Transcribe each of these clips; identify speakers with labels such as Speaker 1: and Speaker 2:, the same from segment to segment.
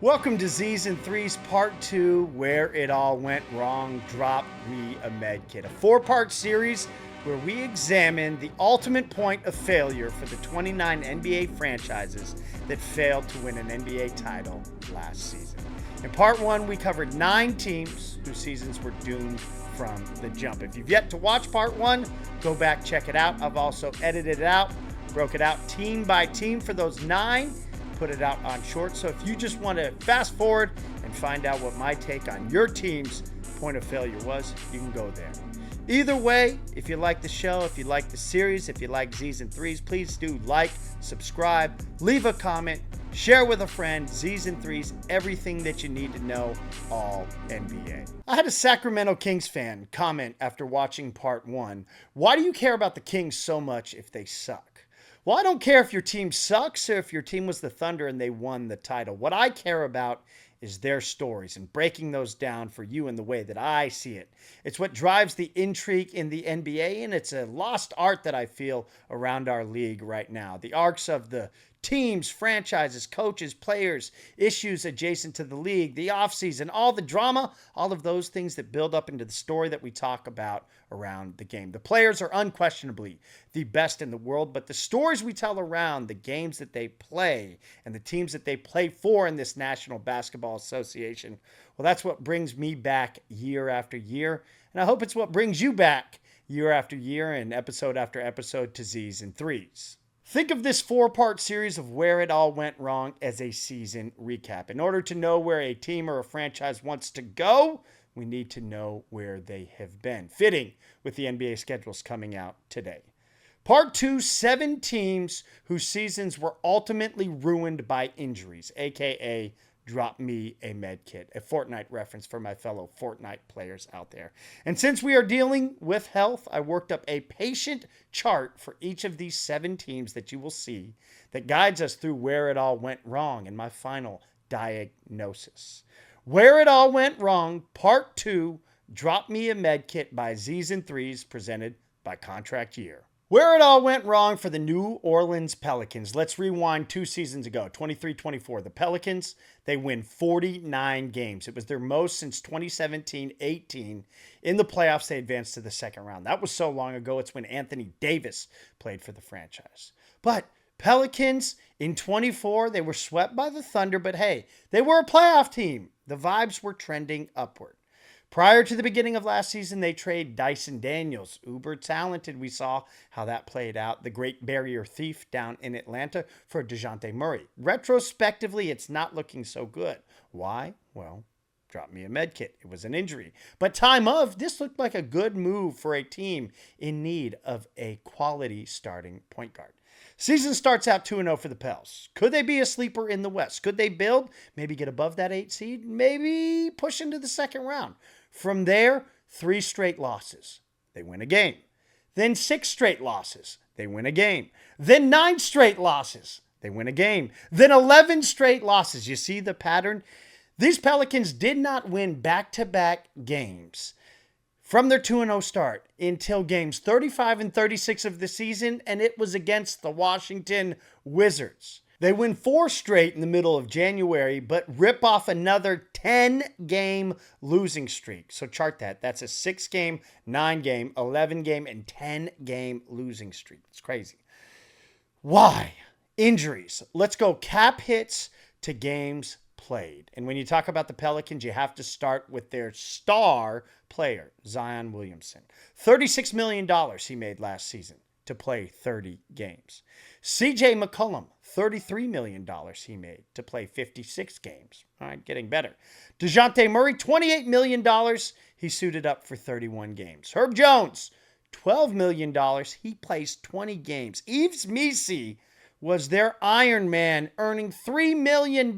Speaker 1: Welcome to Season 3's Part 2, Where It All Went Wrong, Drop Me a Med Kit. A 4-part series where we examine the ultimate point of failure for the 29 NBA franchises that failed to win an NBA title last season. In Part 1, we covered 9 teams whose seasons were doomed from the jump. If you've yet to watch Part 1, go back, check it out. I've also edited it out, broke it out team by team for those 9. Put it out on short. So if you just want to fast forward and find out what my take on your team's point of failure was, you can go there. Either way, if you like the show, if you like the series, if you like Season 3s, please do like, subscribe, leave a comment, share with a friend. Season 3's everything that you need to know, all NBA. I had a Sacramento Kings fan comment after watching Part 1. Why do you care about the Kings so much if they suck? Well, I don't care if your team sucks or if your team was the Thunder and they won the title. What I care about is their stories and breaking those down for you in the way that I see it. It's what drives the intrigue in the NBA, and it's a lost art that I feel around our league right now. The arcs of the teams, franchises, coaches, players, issues adjacent to the league, the offseason, all the drama, all of those things that build up into the story that we talk about around the game. The players are unquestionably the best in the world, but the stories we tell around the games that they play and the teams that they play for in this National Basketball Association, well, that's what brings me back year after year, and I hope it's what brings you back year after year and episode after episode to Season 3s. Think of this 4-part series of Where It All Went Wrong as a season recap. In order to know where a team or a franchise wants to go, we need to know where they have been, fitting with the NBA schedules coming out today. Part 2, 7 teams whose seasons were ultimately ruined by injuries, aka Drop Me a Med Kit, a Fortnite reference for my fellow Fortnite players out there. And since we are dealing with health, I worked up a patient chart for each of these 7 teams that you will see that guides us through where it all went wrong in my final diagnosis. Where It All Went Wrong, Part 2, Drop Me a Med Kit by Season 3s, presented by Contract Year. Where it all went wrong for the New Orleans Pelicans. Let's rewind 2 seasons ago, 23-24. The Pelicans, they win 49 games. It was their most since 2017-18. In the playoffs, they advanced to the second round. That was so long ago. It's when Anthony Davis played for the franchise. But Pelicans, in 24, they were swept by the Thunder, but hey, they were a playoff team. The vibes were trending upward. Prior to the beginning of last season, they trade Dyson Daniels, uber talented. We saw how that played out. The Great Barrier Thief down in Atlanta for DeJounte Murray. Retrospectively, it's not looking so good. Why? Well, drop me a med kit. It was an injury. But this looked like a good move for a team in need of a quality starting point guard. Season starts out 2-0 for the Pels. Could they be a sleeper in the West? Could they build, maybe get above that 8 seed, maybe push into the second round? From there, 3 straight losses. They win a game. Then 6 straight losses. They win a game. Then 9 straight losses. They win a game. Then 11 straight losses. You see the pattern? These Pelicans did not win back-to-back games from their 2-0 start until games 35 and 36 of the season, and it was against the Washington Wizards. They win 4 straight in the middle of January, but rip off another 10-game losing streak. So chart that. That's a 6-game, 9-game, 11-game, and 10-game losing streak. It's crazy. Why? Injuries. Let's go cap hits to games played. And when you talk about the Pelicans, you have to start with their star player, Zion Williamson. $36 million he made last season to play 30 games. CJ McCollum, $33 million he made to play 56 games. All right, getting better. DeJounte Murray, $28 million. He suited up for 31 games. Herb Jones, $12 million. He plays 20 games. Yves Missi was their Iron Man, earning $3 million.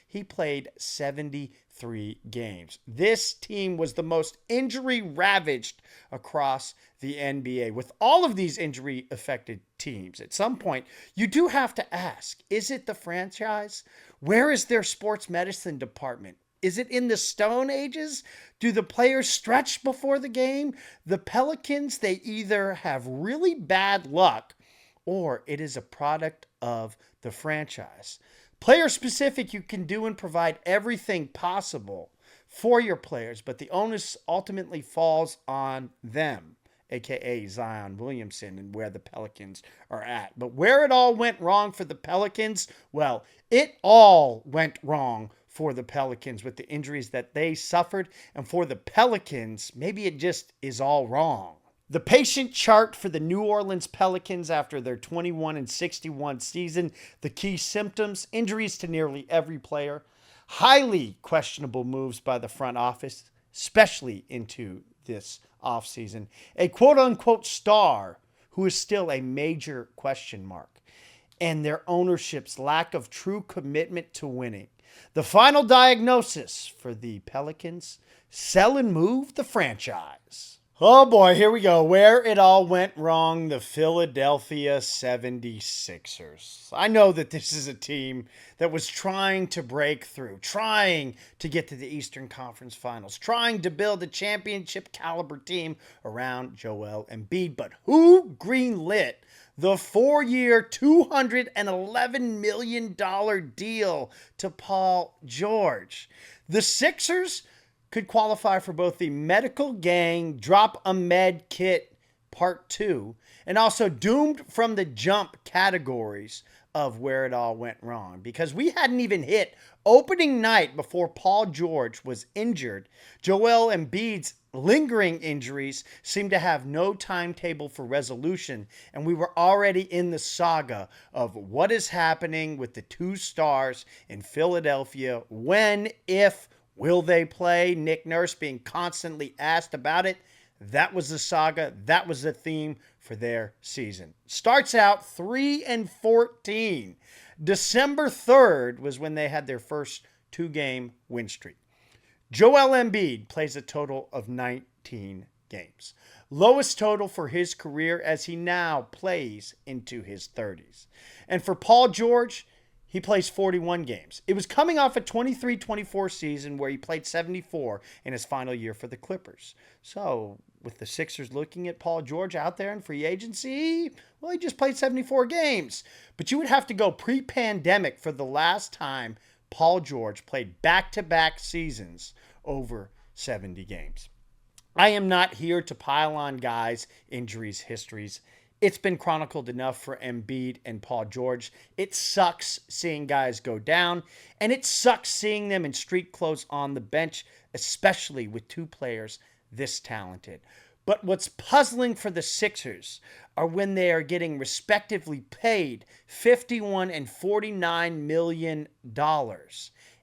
Speaker 1: He played 73 games. This team was the most injury-ravaged across the NBA. With all of these injury-affected teams, at some point, you do have to ask, is it the franchise? Where is their sports medicine department? Is it in the Stone Ages? Do the players stretch before the game? The Pelicans, they either have really bad luck or it is a product of the franchise. Player specific, you can do and provide everything possible for your players, but the onus ultimately falls on them, aka Zion Williamson, and where the Pelicans are at. But where it all went wrong for the Pelicans, well, it all went wrong for the Pelicans with the injuries that they suffered. And for the Pelicans, maybe it just is all wrong. The patient chart for the New Orleans Pelicans after their 21-61 season, the key symptoms: injuries to nearly every player, highly questionable moves by the front office, especially into this offseason, a quote-unquote star who is still a major question mark, and their ownership's lack of true commitment to winning. The final diagnosis for the Pelicans: sell and move the franchise. Oh boy, here we go. Where it all went wrong, the Philadelphia 76ers. I know that this is a team that was trying to break through, trying to get to the Eastern Conference Finals, trying to build a championship caliber team around Joel Embiid. But who greenlit the 4-year, $211 million deal to Paul George? The Sixers could qualify for both the Medical Gang Drop a Med Kit Part 2 and also doomed from the jump categories of where it all went wrong, because we hadn't even hit opening night before Paul George was injured. Joel Embiid's lingering injuries seemed to have no timetable for resolution, and we were already in the saga of what is happening with the two stars in Philadelphia. When, if, will they play? Nick Nurse being constantly asked about it. That was the saga. That was the theme for their season. Starts out 3-14. December 3rd was when they had their first 2-game win streak. Joel Embiid plays a total of 19 games. Lowest total for his career as he now plays into his 30s. And for Paul George, he plays 41 games. It was coming off a 23-24 season where he played 74 in his final year for the Clippers. So with the Sixers looking at Paul George out there in free agency, well, he just played 74 games. But you would have to go pre-pandemic for the last time Paul George played back-to-back seasons over 70 games. I am not here to pile on guys' injuries, histories. It's been chronicled enough for Embiid and Paul George. It sucks seeing guys go down, and it sucks seeing them in street clothes on the bench, especially with two players this talented. But what's puzzling for the Sixers are when they are getting respectively paid $51 and $49 million,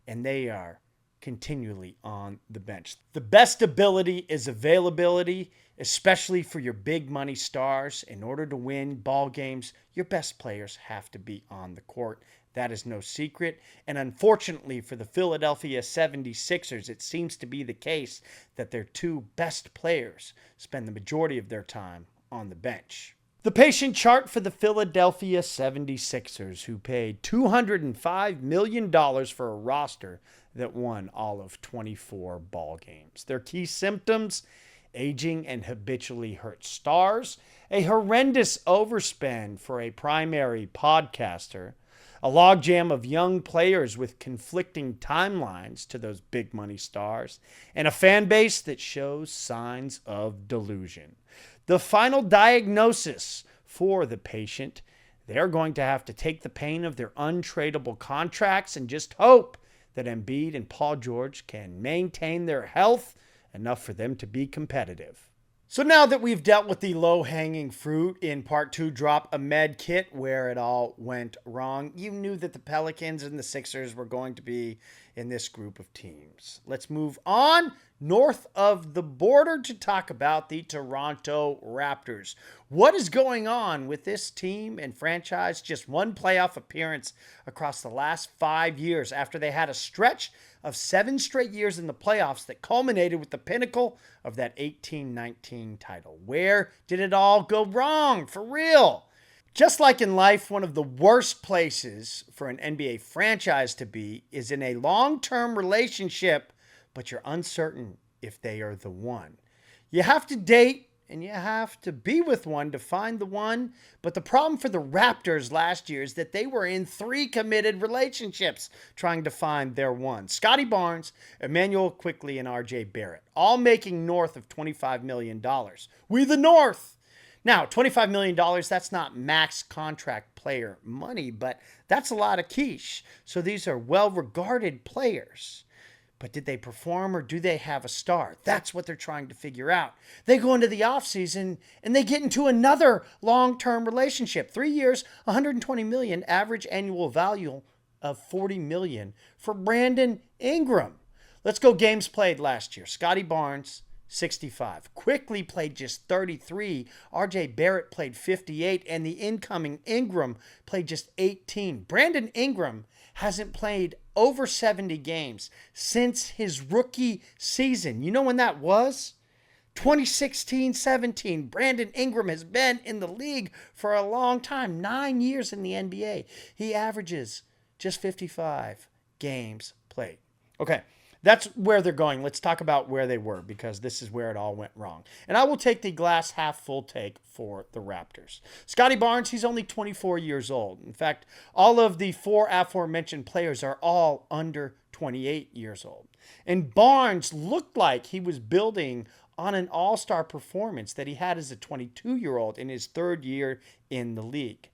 Speaker 1: and they are continually on the bench. The best ability is availability, especially for your big money stars. In order to win ball games, your best players have to be on the court. That is no secret. And unfortunately for the Philadelphia 76ers, it seems to be the case that their two best players spend the majority of their time on the bench. The patient chart for the Philadelphia 76ers, who paid $205 million for a roster that won all of 24 ball games. Their key symptoms: aging and habitually hurt stars, a horrendous overspend for a primary podcaster, a logjam of young players with conflicting timelines to those big money stars, and a fan base that shows signs of delusion. The final diagnosis for the patient: they're going to have to take the pain of their untradeable contracts and just hope that Embiid and Paul George can maintain their health enough for them to be competitive. So now that we've dealt with the low-hanging fruit in part 2, Drop a Med Kit, where it all went wrong, you knew that the Pelicans and the Sixers were going to be in this group of teams. Let's move on north of the border to talk about the Toronto Raptors. What is going on with this team and franchise? Just one playoff appearance across the last 5 years after they had a stretch of 7 straight years in the playoffs that culminated with the pinnacle of that 18-19 title. Where did it all go wrong? For real. Just like in life, one of the worst places for an NBA franchise to be is in a long-term relationship, but you're uncertain if they are the one. You have to date and you have to be with one to find the one. But the problem for the Raptors last year is that they were in 3 committed relationships trying to find their one. Scotty Barnes, Emmanuel Quickley, and RJ Barrett, all making north of $25 million. We the North! Now, $25 million, that's not max contract player money, but that's a lot of quiche. So these are well-regarded players. But did they perform or do they have a star? That's what they're trying to figure out. They go into the offseason and they get into another long-term relationship. 3 years, $120 million, average annual value of $40 million for Brandon Ingram. Let's go games played last year. Scotty Barnes, 65. Quickley played just 33. RJ Barrett played 58. And the incoming Ingram played just 18. Brandon Ingram hasn't played over 70 games since his rookie season. You know when that was? 2016-17. Brandon Ingram has been in the league for a long time. 9 years in the NBA. He averages just 55 games played. Okay. That's where they're going. Let's talk about where they were, because this is where it all went wrong. And I will take the glass half full take for the Raptors. Scotty Barnes, he's only 24 years old. In fact, all of the 4 aforementioned players are all under 28 years old. And Barnes looked like he was building on an all-star performance that he had as a 22-year-old in his 3rd year in the league.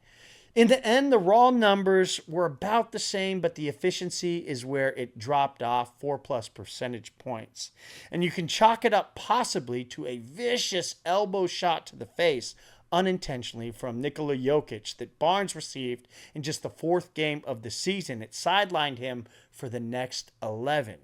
Speaker 1: In the end, the raw numbers were about the same, but the efficiency is where it dropped off 4+ percentage points. And you can chalk it up possibly to a vicious elbow shot to the face unintentionally from Nikola Jokic that Barnes received in just the 4th game of the season. It sidelined him for the next 11.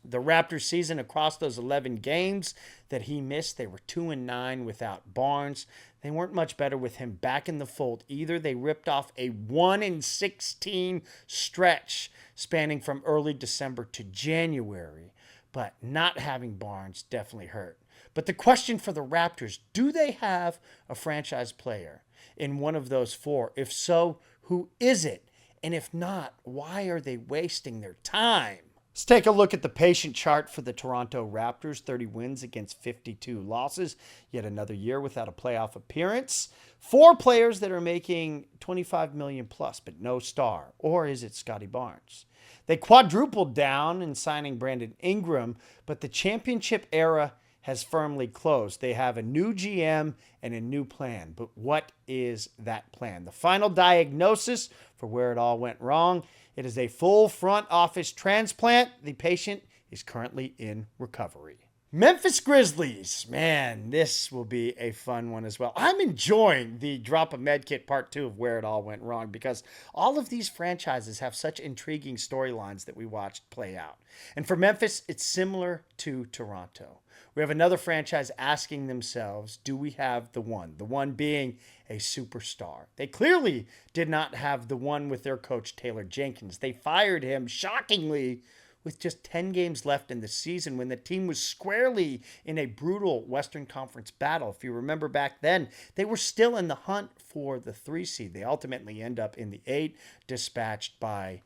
Speaker 1: The Raptors season, across those 11 games that he missed, they were 2-9 without Barnes. They weren't much better with him back in the fold either. They ripped off a 1-16 stretch spanning from early December to January. But not having Barnes definitely hurt. But the question for the Raptors, do they have a franchise player in one of those 4? If so, who is it? And if not, why are they wasting their time? Let's take a look at the patient chart for the Toronto Raptors. 30 wins against 52 losses. Yet another year without a playoff appearance. 4 players that are making $25 million plus, but no star. Or is it Scotty Barnes? They quadrupled down in signing Brandon Ingram, but the championship era has firmly closed. They have a new GM and a new plan. But what is that plan? The final diagnosis for where it all went wrong: it is a full front office transplant. The patient is currently in recovery. Memphis Grizzlies. Man, this will be a fun one as well. I'm enjoying the Drop a Medkit Part 2 of where it all went wrong, because all of these franchises have such intriguing storylines that we watched play out. And for Memphis, it's similar to Toronto. We have another franchise asking themselves, do we have the one? The one being a superstar. They clearly did not have the one with their coach, Taylor Jenkins. They fired him, shockingly, with just 10 games left in the season when the team was squarely in a brutal Western Conference battle. If you remember back then, they were still in the hunt for the 3 seed. They ultimately end up in the 8, dispatched by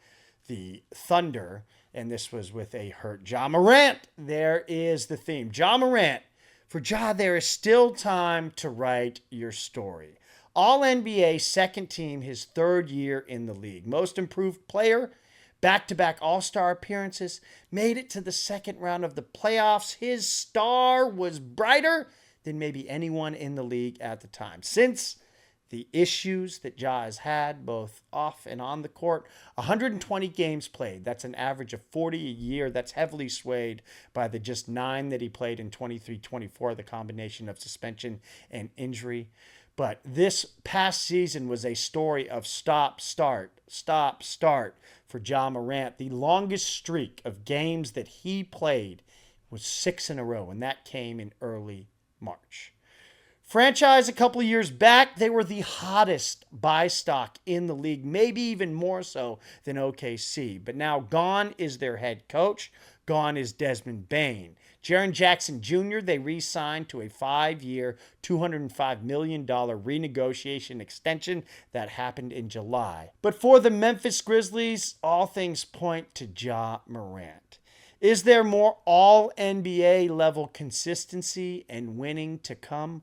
Speaker 1: the Thunder. And this was with a hurt Ja Morant. There is the theme. Ja Morant. For Ja, there is still time to write your story. All-NBA second team, his 3rd year in the league. Most improved player, back-to-back All-Star appearances, made it to the 2nd round of the playoffs. His star was brighter than maybe anyone in the league at the time. Since the issues that Ja has had, both off and on the court, 120 games played. That's an average of 40 a year. That's heavily swayed by the just 9 that he played in 23-24, the combination of suspension and injury. But this past season was a story of stop, start for Ja Morant. The longest streak of games that he played was 6 in a row, and that came in early March. Franchise a couple of years back, they were the hottest buy stock in the league, maybe even more so than OKC. But now gone is their head coach. Gone is Desmond Bane. Jaren Jackson Jr., they re-signed to a 5-year, $205 million renegotiation extension that happened in July. But for the Memphis Grizzlies, all things point to Ja Morant. Is there more all NBA level consistency and winning to come?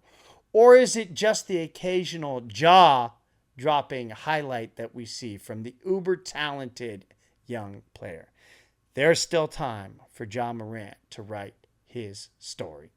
Speaker 1: Or is it just the occasional jaw dropping highlight that we see from the uber talented young player? There's still time for Ja Morant to write his story.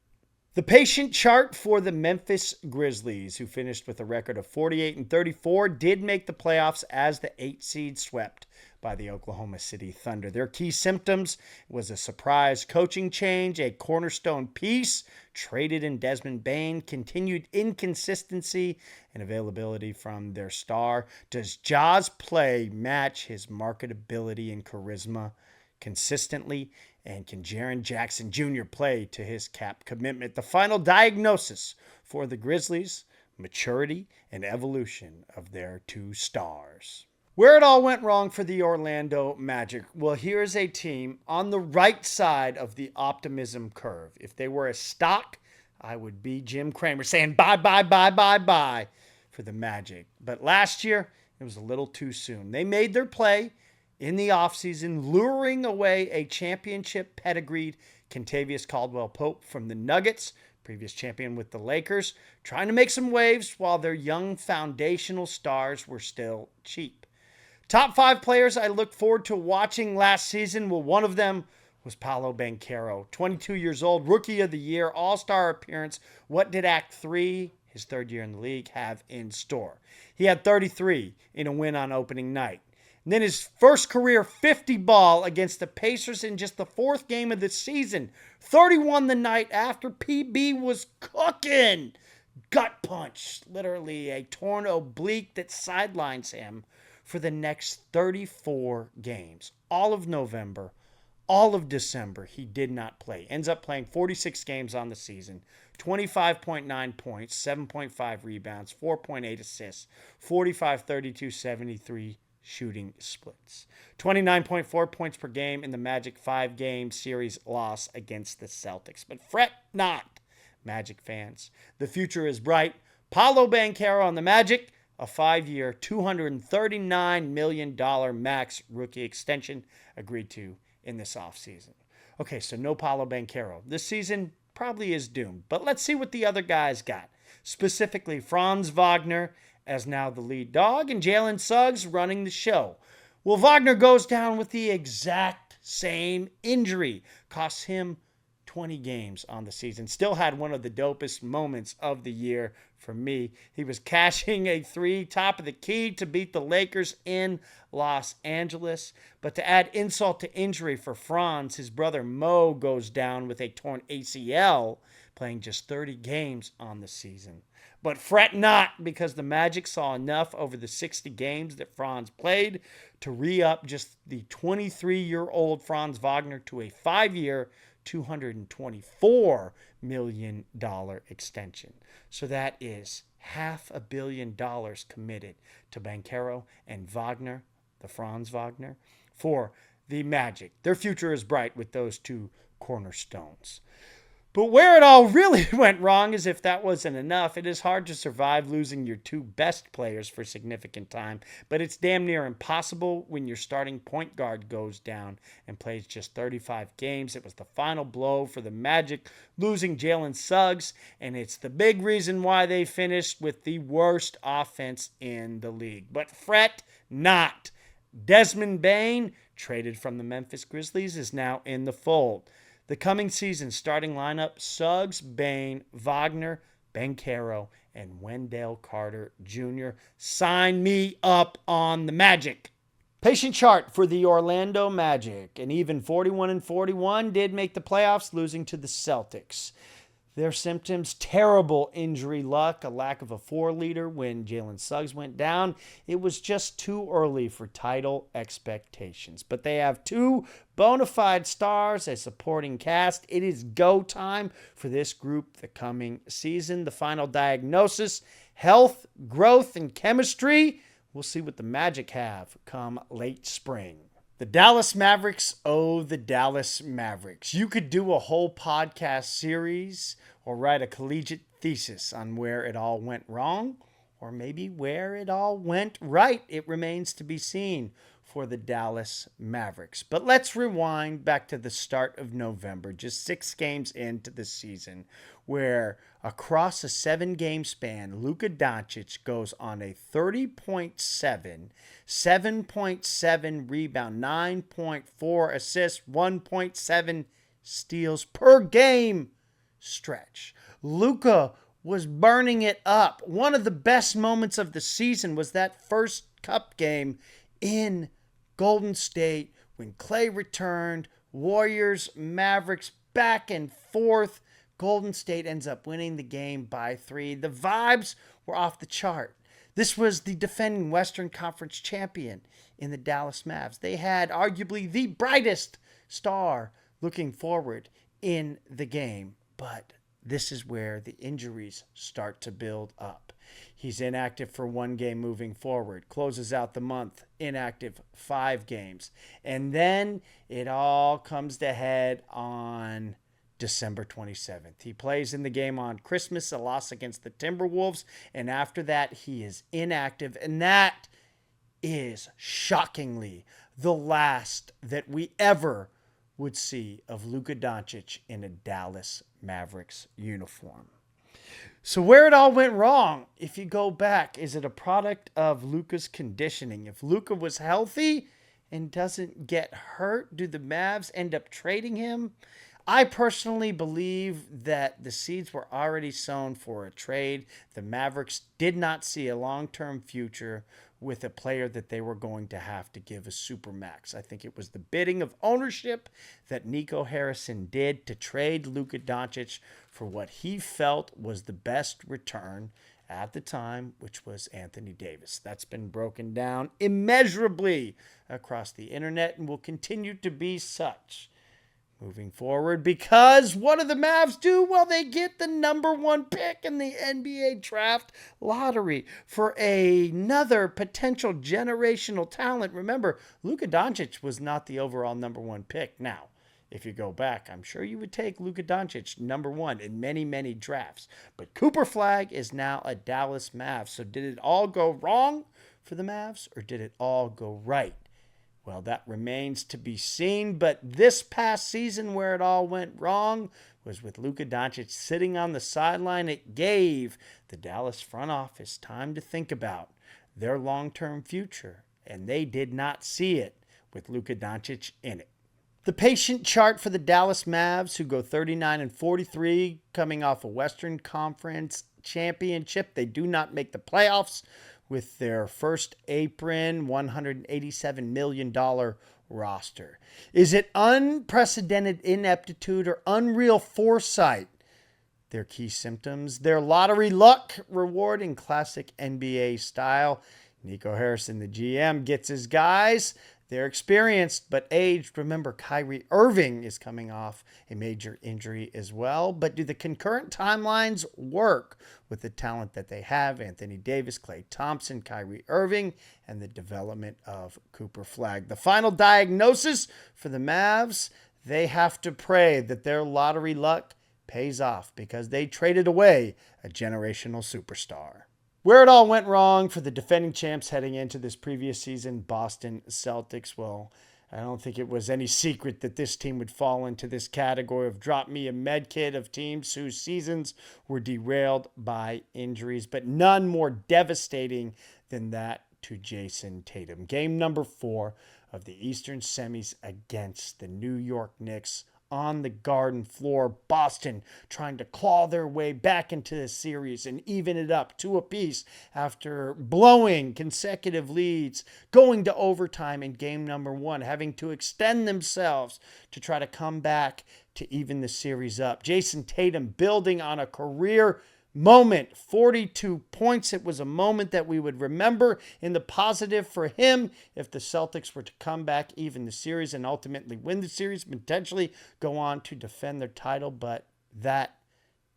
Speaker 1: The patient chart for the Memphis Grizzlies, who finished with a record of 48-34, did make the playoffs as the 8 seed swept by the Oklahoma City Thunder. Their key symptoms was a surprise coaching change, a cornerstone piece traded in Desmond Bane, continued inconsistency and availability from their star. Does Ja's play match his marketability and charisma consistently? And can Jaren Jackson Jr. play to his cap commitment? The final diagnosis for the Grizzlies: maturity and evolution of their 2 stars. Where it all went wrong for the Orlando Magic. Well, here's a team on the right side of the optimism curve. If they were a stock, I would be Jim Cramer saying bye, bye, bye, bye, bye for the Magic. But last year, it was a little too soon. They made their play in the offseason, luring away a championship pedigreed Kentavious Caldwell-Pope from the Nuggets, previous champion with the Lakers, trying to make some waves while their young foundational stars were still cheap. Top 5 players I looked forward to watching last season. Well, one of them was Paolo Banchero, 22 years old, rookie of the year, all-star appearance. What did Act 3, his 3rd year in the league, have in store? He had 33 in a win on opening night. And then his first career 50 ball against the Pacers in just the 4th game of the season. 31 the night after. PB was cooking. Gut punch. Literally a torn oblique that sidelines him for the next 34 games. All of November, all of December, he did not play. Ends up playing 46 games on the season. 25.9 points, 7.5 rebounds, 4.8 assists, 45, 32, 73 shooting splits. 29.4 points per game in the Magic 5-game series loss against the Celtics. But fret not, Magic fans. The future is bright. Paolo Banchero on the Magic, a 5-year, $239 million max rookie extension agreed to in this offseason. Okay, so no Paolo Banchero. This season probably is doomed. But let's see what the other guys got. Specifically, Franz Wagner as now the lead dog, and Jalen Suggs running the show. Well, Wagner goes down with the exact same injury. Costs him 20 games on the season. Still had one of the dopest moments of the year for me. He was cashing a 3 top of the key to beat the Lakers in Los Angeles. But to add insult to injury for Franz, his brother Mo goes down with a torn ACL, playing just 30 games on the season. But fret not, because the Magic saw enough over the 60 games that Franz played to re-up just the 23-year-old Franz Wagner to a 5-year, $224 million extension. So that is $500 million committed to Banchero and Wagner, the Franz Wagner, for the Magic. Their future is bright with those 2 cornerstones. But where it all really went wrong is, if that wasn't enough, it is hard to survive losing your 2 best players for significant time, but it's damn near impossible when your starting point guard goes down and plays just 35 games. It was the final blow for the Magic, losing Jalen Suggs, and it's the big reason why they finished with the worst offense in the league. But fret not. Desmond Bane, traded from the Memphis Grizzlies, is now in the fold. The coming season starting lineup: Suggs, Bane, Wagner, Banchero, and Wendell Carter Jr. Sign me up on the Magic. Patient chart for the Orlando Magic. An even 41-41 did make the playoffs, losing to the Celtics. Their symptoms: terrible injury luck, a lack of a 4-leader when Jalen Suggs went down. It was just too early for title expectations. But they have 2 bona fide stars, a supporting cast. It is go time for this group the coming season. The final diagnosis: health, growth, and chemistry. We'll see what the Magic have come late spring. The Dallas Mavericks, oh, the Dallas Mavericks. You could do a whole podcast series or write a collegiate thesis on where it all went wrong, or maybe where it all went right. It remains to be seen for the Dallas Mavericks. But let's rewind back to the start of November, just 6 games into the season, where across a 7-game span, Luka Doncic goes on a 30.7, 7.7 rebound, 9.4 assists, 1.7 steals per game stretch. Luka was burning it up. One of the best moments of the season was that first Cup game in Golden State when Clay returned. Warriors, Mavericks, back and forth. Golden State ends up winning the game by 3. The vibes were off the chart. This was the defending Western Conference champion in the Dallas Mavs. They had arguably the brightest star looking forward in the game, but this is where the injuries start to build up. He's inactive for 1 game moving forward, closes out the month, inactive 5 games. And then it all comes to head on December 27th. He plays in the game on Christmas, a loss against the Timberwolves. And after that, he is inactive. And that is shockingly the last that we ever would see of Luka Doncic in a Dallas Mavericks uniform. So where it all went wrong, if you go back, is it a product of Luka's conditioning? If Luka was healthy and doesn't get hurt, do the Mavs end up trading him? I personally believe that the seeds were already sown for a trade. The Mavericks did not see a long-term future with a player that they were going to have to give a supermax. I think it was the bidding of ownership that Nico Harrison did to trade Luka Doncic for what he felt was the best return at the time, which was Anthony Davis. That's been broken down immeasurably across the internet and will continue to be such moving forward, because what do the Mavs do? Well, they get the number 1 pick in the NBA draft lottery for another potential generational talent. Remember, Luka Doncic was not the overall number 1 pick. Now, if you go back, I'm sure you would take Luka Doncic number 1 in many, many drafts. But Cooper Flagg is now a Dallas Mavs. So did it all go wrong for the Mavs, or did it all go right? Well, that remains to be seen, but this past season where it all went wrong was with Luka Doncic sitting on the sideline. It gave the Dallas front office time to think about their long-term future, and they did not see it with Luka Doncic in it. The patient chart for the Dallas Mavs, who go 39-43, coming off a Western Conference championship. They do not make the playoffs with their first apron, $187 million roster. Is it unprecedented ineptitude or unreal foresight? Their key symptoms, their lottery luck reward in classic NBA style. Nico Harrison, the GM, gets his guys. They're experienced but aged. Remember, Kyrie Irving is coming off a major injury as well. But do the concurrent timelines work with the talent that they have? Anthony Davis, Klay Thompson, Kyrie Irving, and the development of Cooper Flagg. The final diagnosis for the Mavs, they have to pray that their lottery luck pays off because they traded away a generational superstar. Where it all went wrong for the defending champs heading into this previous season, Boston Celtics. Well, I don't think it was any secret that this team would fall into this category of drop me a med kit of teams whose seasons were derailed by injuries, but none more devastating than that to Jason Tatum. Game number 4 of the Eastern semis against the New York Knicks on the Garden floor. Boston trying to claw their way back into the series and even it up 2 apiece after blowing consecutive leads, going to overtime in game number 1, having to extend themselves to try to come back to even the series up. Jason Tatum building on a career moment, 42 points. It was a moment that we would remember in the positive for him if the Celtics were to come back, even the series, and ultimately win the series, potentially go on to defend their title. But that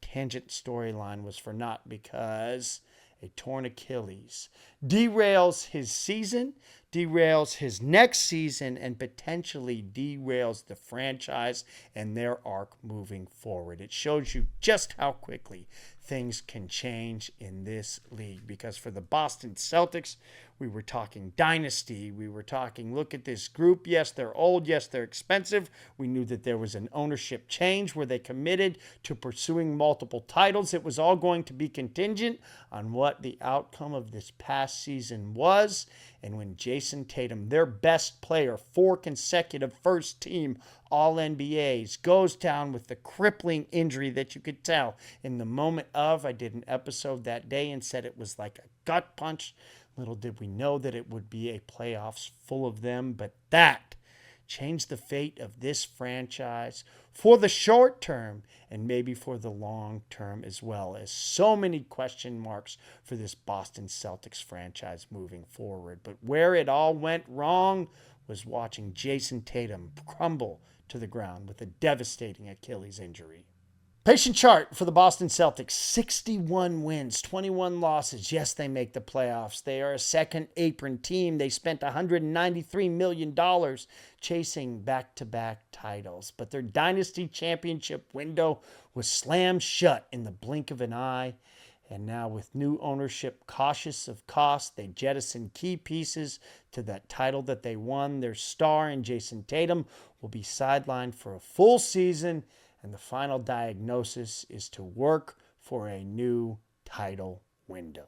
Speaker 1: tangent storyline was for naught because a torn Achilles derails his season derails his next season and potentially derails the franchise and their arc moving forward. It shows you just how quickly things can change in this league, because for the Boston Celtics, we were talking dynasty. We were talking, look at this group. Yes, they're old. Yes, they're expensive. We knew that there was an ownership change where they committed to pursuing multiple titles. It was all going to be contingent on what the outcome of this past season was. And when Jason Tatum, their best player, 4 consecutive first-team All-NBAs, goes down with the crippling injury that you could tell in the moment of, I did an episode that day and said it was like a gut punch. Little did we know that it would be a playoffs full of them, but that changed the fate of this franchise for the short term and maybe for the long term as well, as so many question marks for this Boston Celtics franchise moving forward. But where it all went wrong was watching Jason Tatum crumble to the ground with a devastating Achilles injury. Patient chart for the Boston Celtics: 61 wins, 21 losses. Yes, they make the playoffs. They are a second apron team. They spent $193 million chasing back-to-back titles. But their dynasty championship window was slammed shut in the blink of an eye. And now with new ownership cautious of cost, they jettison key pieces to that title that they won. Their star in Jason Tatum will be sidelined for a full season. And the final diagnosis is to work for a new title window.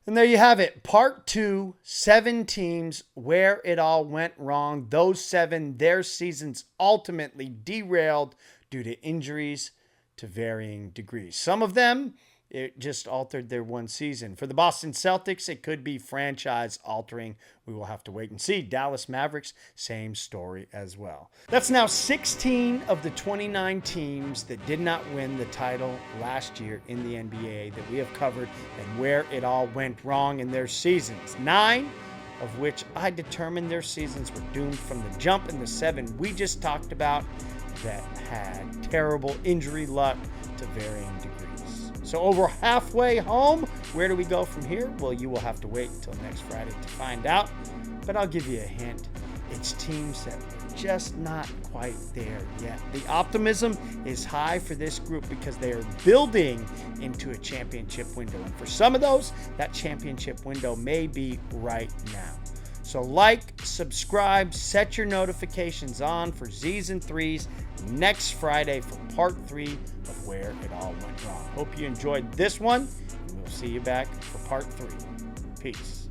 Speaker 1: And there you have it. Part 2, 7 teams where it all went wrong. Those 7, their seasons ultimately derailed due to injuries to varying degrees. Some of them, it just altered their one season. For the Boston Celtics, it could be franchise altering. We will have to wait and see. Dallas Mavericks, same story as well. That's now 16 of the 29 teams that did not win the title last year in the NBA that we have covered and where it all went wrong in their seasons. 9 of which I determined their seasons were doomed from the jump, and the 7 we just talked about that had terrible injury luck to varying degrees. So over halfway home, where do we go from here? Well, you will have to wait until next Friday to find out. But I'll give you a hint. It's teams that are just not quite there yet. The optimism is high for this group because they are building into a championship window. And for some of those, that championship window may be right now. So like, subscribe, set your notifications on for Z's and Threes next Friday for part 3 of where it all went wrong. Hope you enjoyed this one, and we'll see you back for part 3. Peace.